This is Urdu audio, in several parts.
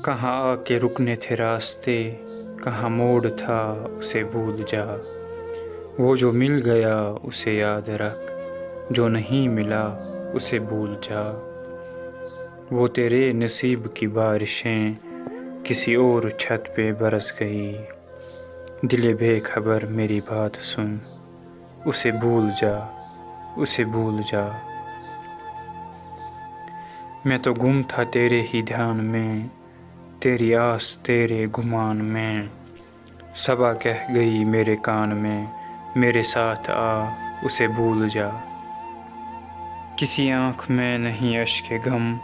کہاں آ کے رکنے تھے راستے، کہاں موڑ تھا اسے بھول جا۔ وہ جو مل گیا اسے یاد رکھ، جو نہیں ملا اسے بھول جا۔ وہ تیرے نصیب کی بارشیں کسی اور چھت پہ برس گئی، دل بے خبر میری بات سن، اسے بھول جا، اسے بھول جا۔ میں تو گم تھا تیرے ہی دھیان میں، تیری آس تیرے گمان میں، صبا کہہ گئی میرے کان میں، میرے ساتھ آ اسے بھول جا۔ کسی آنکھ میں نہیں اشک غم،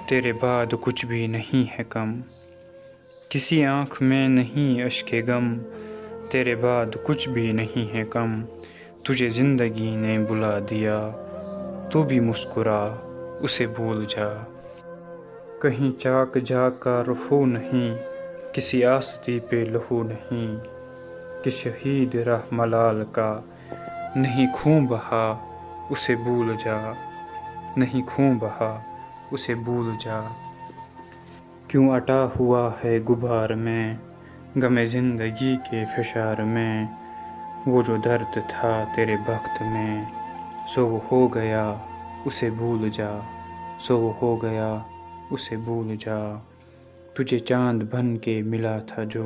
تیرے بعد کچھ بھی نہیں ہے کم۔ کسی آنکھ میں نہیں اشک غم، تیرے بعد کچھ بھی نہیں ہے کم۔ تجھے زندگی نے بلا دیا، تو بھی مسکرا اسے بھول جا۔ کہیں چاک جاگ کا رفو نہیں، کسی آستی پہ لہو نہیں، کہ شہید رہ ملال کا نہیں خون بہا اسے بھول جا، نہیں خون بہا اسے بھول جا۔ کیوں اٹا ہوا ہے غبار میں غم زندگی کے فشار میں، وہ جو درد تھا تیرے بخت میں، سو وہ ہو گیا اسے بھول جا، سو وہ ہو گیا اسے بھول جا۔ تجھے چاند بن کے ملا تھا جو،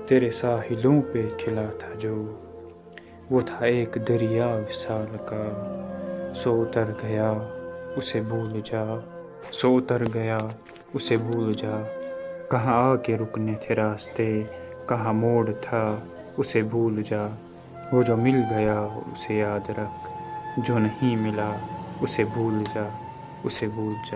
تیرے ساحلوں پہ کھلا تھا جو، وہ تھا ایک دریا وصال کا، سو اتر گیا اسے بھول جا، سو اتر گیا اسے بھول جا۔ کہاں آ کے رکنے تھے راستے، کہاں موڑ تھا اسے بھول جا۔ وہ جو مل گیا اسے یاد رکھ، جو نہیں ملا اسے بھول جا، اسے بھول جا۔